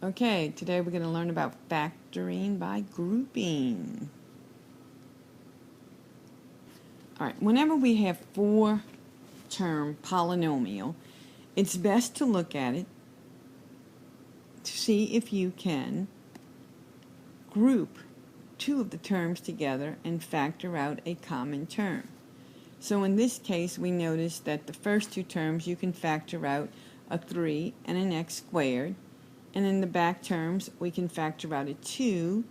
Okay, today we're going to learn about factoring by grouping. Alright, whenever we have four-term polynomial, it's best to look at it to see if you can group two of the terms together and factor out a common term. So in this case, we notice that the first two terms you can factor out a 3 and an x squared. And in the back terms, we can factor out a 2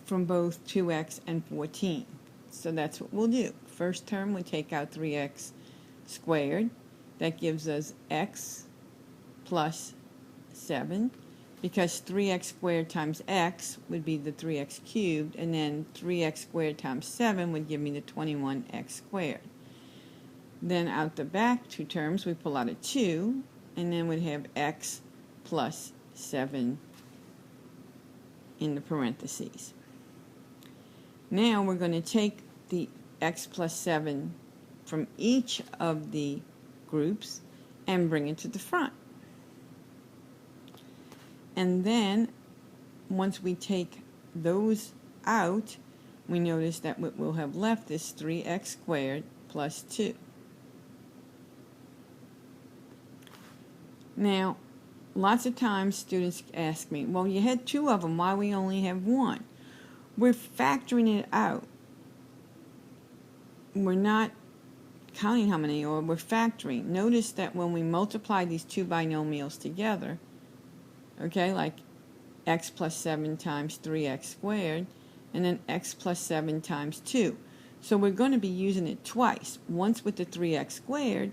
from both 2x and 14. So that's what we'll do. First term, we take out 3x squared. That gives us x plus 7, because 3x squared times x would be the 3x cubed, and then 3x squared times 7 would give me the 21x squared. Then out the back two terms, we pull out a 2, and then we'd have x plus 7 in the parentheses. Now we're going to take the x plus 7 from each of the groups and bring it to the front. And then once we take those out, we notice that what we'll have left is 3x squared plus 2. Now, lots of times students ask me, well, you had two of them, why we only have one? We're factoring it out. We're not counting how many, or we're factoring. Notice that when we multiply these two binomials together, okay, like x plus 7 times 3x squared, and then x plus 7 times 2. So we're going to be using it twice, once with the 3x squared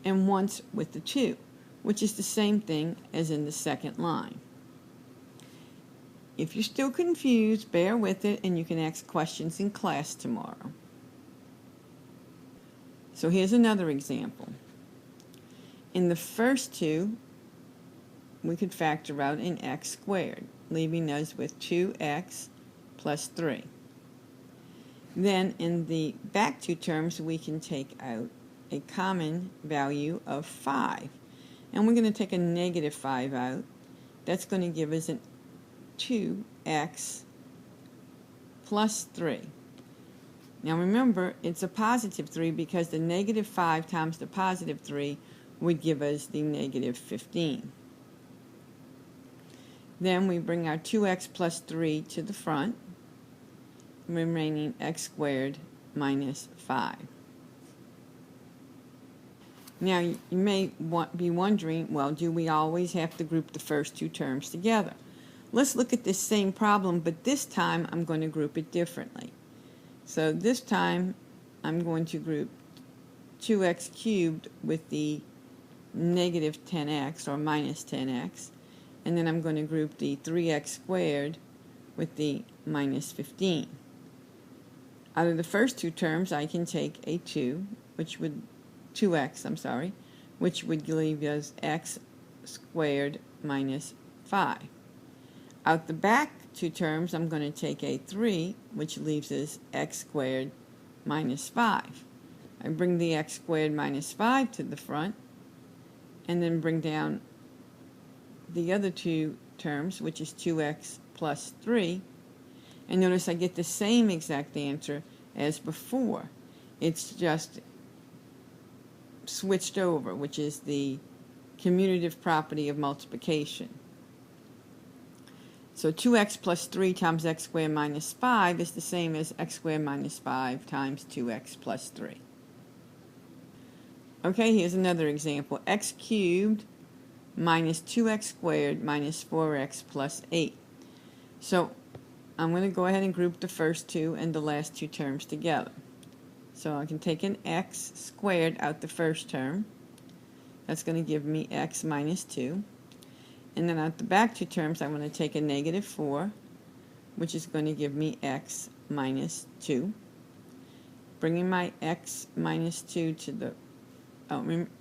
and once with the 2. Which is the same thing as in the second line. If you're still confused, bear with it, and you can ask questions in class tomorrow. So here's another example. In the first two, we could factor out an x squared, leaving us with 2x plus 3. Then in the back two terms, we can take out a common value of 5. And we're going to take a negative 5 out. That's going to give us an 2x plus 3. Now remember, it's a positive 3 because the negative 5 times the positive 3 would give us the negative 15. Then we bring our 2x plus 3 to the front, remaining x squared minus 5. Now, you may be wondering, well, do we always have to group the first two terms together? Let's look at this same problem, but this time I'm going to group it differently. So this time I'm going to group 2x cubed with the negative 10x or minus 10x, and then I'm going to group the 3x squared with the minus 15. Out of the first two terms, I can take a 2x, which would leave us x squared minus 5. Out the back two terms, I'm going to take a 3, which leaves us x squared minus 5. I bring the x squared minus 5 to the front, and then bring down the other two terms, which is 2x plus 3, and notice I get the same exact answer as before. It's just switched over, which is the commutative property of multiplication. So 2x plus 3 times x squared minus 5 is the same as x squared minus 5 times 2x plus 3. Okay, here's another example. X cubed minus 2x squared minus 4x plus 8. So I'm going to go ahead and group the first two and the last two terms together. So I can take an x squared out the first term. That's going to give me x minus 2. And then out the back two terms, I'm going to take a negative 4, which is going to give me x minus 2. Bringing my x minus 2 to the...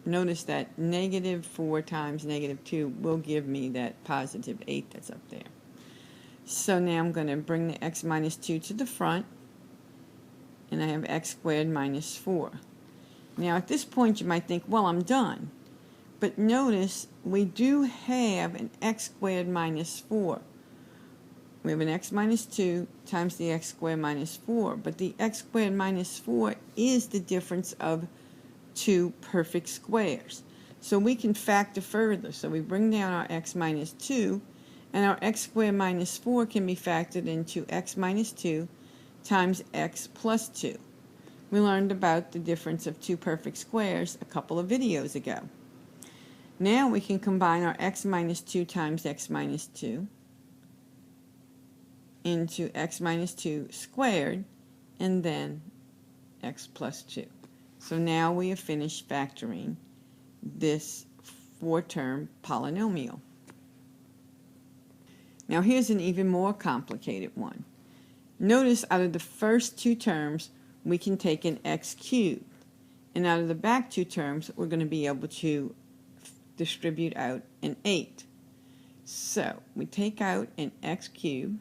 notice that negative 4 times negative 2 will give me that positive 8 that's up there. So now I'm going to bring the x minus 2 to the front, and I have x squared minus 4. Now at this point you might think, well, I'm done. But notice we do have an x squared minus 4. We have an x minus 2 times the x squared minus 4. But the x squared minus 4 is the difference of two perfect squares. So we can factor further. So we bring down our x minus 2, and our x squared minus 4 can be factored into x minus 2 times x plus 2. We learned about the difference of two perfect squares a couple of videos ago. Now we can combine our x minus 2 times x minus 2 into x minus 2 squared, and then x plus 2. So now we have finished factoring this 4-term polynomial. Now here's an even more complicated one. Notice out of the first two terms we can take an x cubed, and out of the back two terms we're going to be able to distribute out an 8. So we take out an x cubed.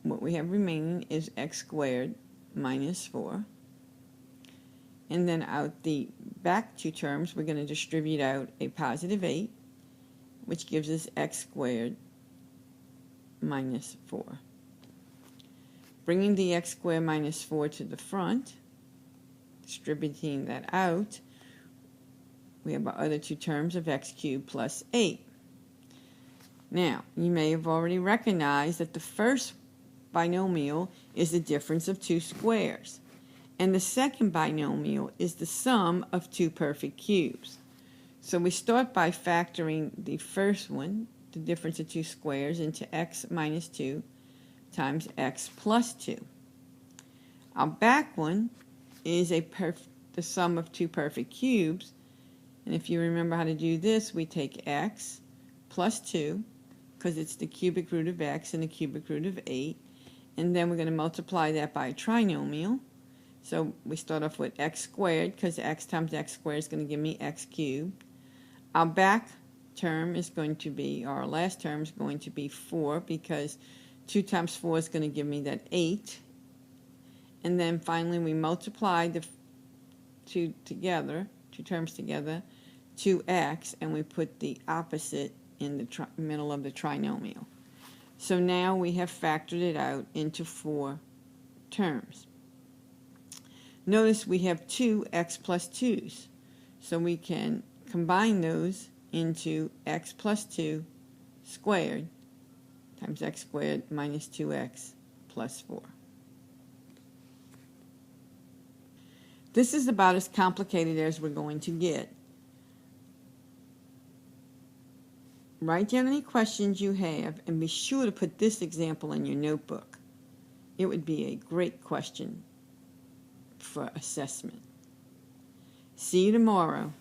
What we have remaining is x squared minus 4. And then out the back two terms, we're going to distribute out a positive 8, which gives us x squared minus 4. Bringing the x squared minus 4 to the front, distributing that out, we have our other two terms of x cubed plus 8. Now, you may have already recognized that the first binomial is the difference of two squares, and the second binomial is the sum of two perfect cubes. So we start by factoring the first one, the difference of two squares, into x minus 2 times x plus 2. Our back one is the sum of two perfect cubes, and if you remember how to do this, we take x plus 2, because it's the cubic root of x and the cubic root of 8, and then we're going to multiply that by a trinomial. So we start off with x squared, because x times x squared is going to give me x cubed. Our back term is going to be, our last term is going to be 4, because 2 times 4 is going to give me that 8. And then finally we multiply the two terms together, 2x, and we put the opposite in the middle of the trinomial. So now we have factored it out into 4 terms. Notice we have two x plus 2's, so we can combine those into x plus 2 squared times x squared minus 2x plus 4. This is about as complicated as we're going to get. Write down any questions you have, and be sure to put this example in your notebook. It would be a great question for assessment. See you tomorrow.